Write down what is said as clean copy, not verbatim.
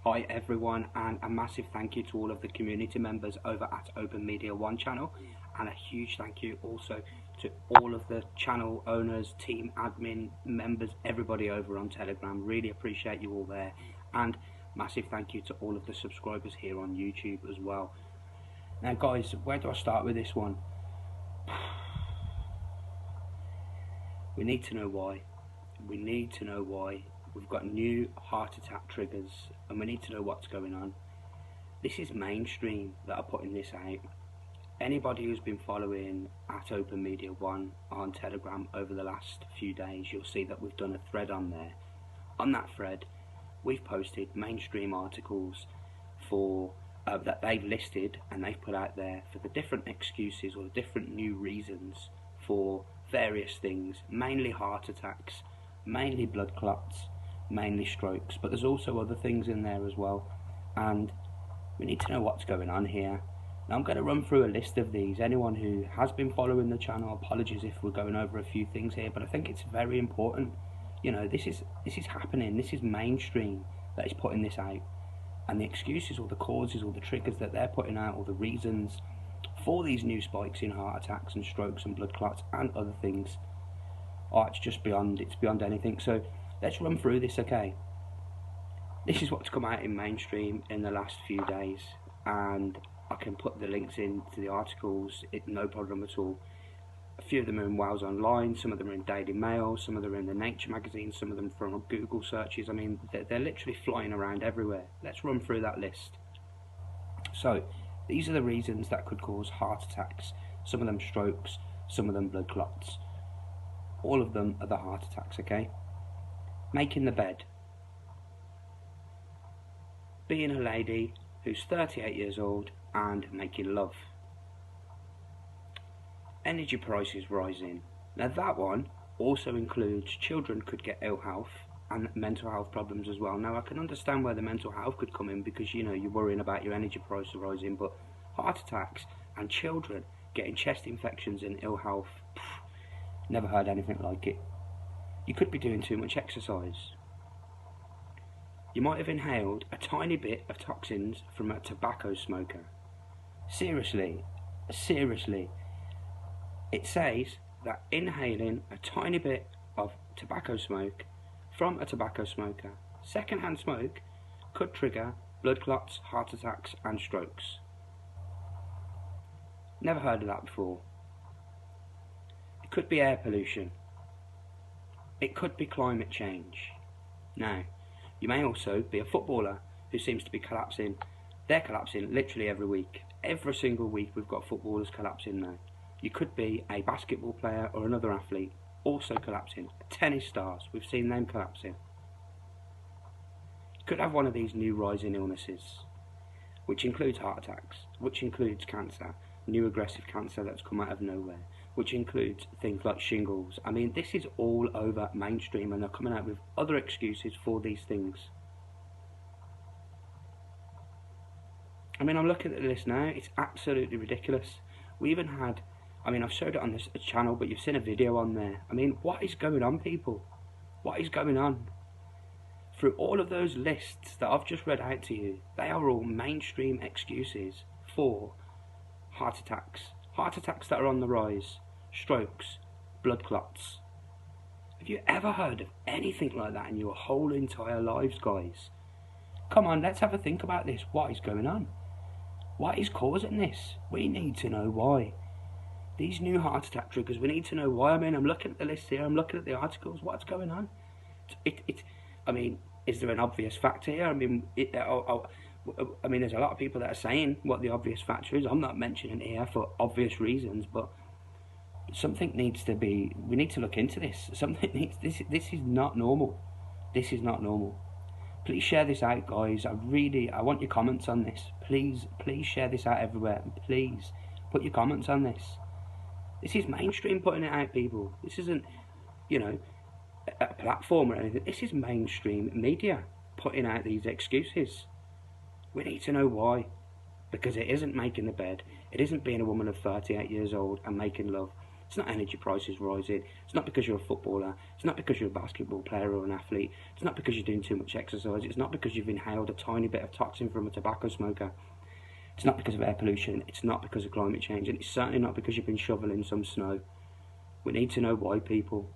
Hi everyone, and a massive thank you to all of the community members over at Open Media One channel, and a huge thank you also to all of the channel owners, team admin members, everybody over on Telegram. Really appreciate you all there, and massive thank you to all of the subscribers here on YouTube as well. Now guys, where do I start with this one? We need to know why. We need to know why. We've got new heart attack triggers and we need to know what's going on. This is mainstream that are putting this out. Anybody who's been following at Open Media One on Telegram over the last few days, you'll see that we've done a thread on there. On that thread, we've posted mainstream articles for that they've listed and they've put out there for the different excuses or the different new reasons for various things, mainly heart attacks, mainly blood clots, mainly strokes, but there's also other things in there as well, and we need to know what's going on here. Now I'm going to run through a list of these. Anyone who has been following the channel, apologies if we're going over a few things here, but I think it's very important. You know, this is happening. This is mainstream that is putting this out, and the excuses or the causes or the triggers that they're putting out or the reasons for these new spikes in heart attacks and strokes and blood clots and other things, it's just beyond anything. So let's run through this, okay? This is what's come out in mainstream in the last few days, and I can put the links into the articles, no problem at all. A few of them are in Wales Online, some of them are in Daily Mail, some of them are in the Nature magazine, some of them from Google searches. I mean, they're literally flying around everywhere. Let's run through that list. So, these are the reasons that could cause heart attacks, some of them strokes, some of them blood clots. All of them are the heart attacks, okay? Making the bed. Being a lady who's 38 years old and making love. Energy prices rising. Now that one also includes children could get ill health and mental health problems as well. Now I can understand where the mental health could come in because, you know, you're worrying about your energy prices rising, but heart attacks and children getting chest infections and ill health, never heard anything like it. You could be doing too much exercise. You might have inhaled a tiny bit of toxins from a tobacco smoker. Seriously, it says that inhaling a tiny bit of tobacco smoke from a tobacco smoker, secondhand smoke, could trigger blood clots, heart attacks and strokes. Never heard of that before. It could be air pollution. It could be climate change. Now, you may also be a footballer who seems to be collapsing. They're collapsing literally every week. Every single week we've got footballers collapsing now. You could be a basketball player or another athlete also collapsing. Tennis stars, we've seen them collapsing. You could have one of these new rising illnesses, which includes heart attacks, which includes cancer, new aggressive cancer that's come out of nowhere, which includes things like shingles. I mean, this is all over mainstream and they're coming out with other excuses for these things. I mean, I'm looking at the list now, it's absolutely ridiculous. We even had, I mean, I've showed it on this channel, but you've seen a video on there. I mean, what is going on, people? What is going on? Through all of those lists that I've just read out to you, they are all mainstream excuses for heart attacks. Heart attacks that are on the rise, strokes, blood clots. Have you ever heard of anything like that in your whole entire lives, guys? Come on, let's have a think about this. What is going on? What is causing this? We need to know why. These new heart attack triggers, we need to know why. I mean, I'm looking at the list here, I'm looking at the articles, what's going on? I mean, is there an obvious factor here? I mean, there's a lot of people that are saying what the obvious factor is. I'm not mentioning it here for obvious reasons, but something needs to be, we need to look into this. This is not normal. This is not normal. Please share this out, guys. I want your comments on this. Please share this out everywhere. And please put your comments on this. This is mainstream putting it out, people. This isn't, you know, a platform or anything. This is mainstream media putting out these excuses. We need to know why. Because it isn't making the bed. It isn't being a woman of 38 years old and making love. It's not energy prices rising. It's not because you're a footballer. It's not because you're a basketball player or an athlete. It's not because you're doing too much exercise. It's not because you've inhaled a tiny bit of toxin from a tobacco smoker. It's not because of air pollution. It's not because of climate change. And it's certainly not because you've been shoveling some snow. We need to know why, people.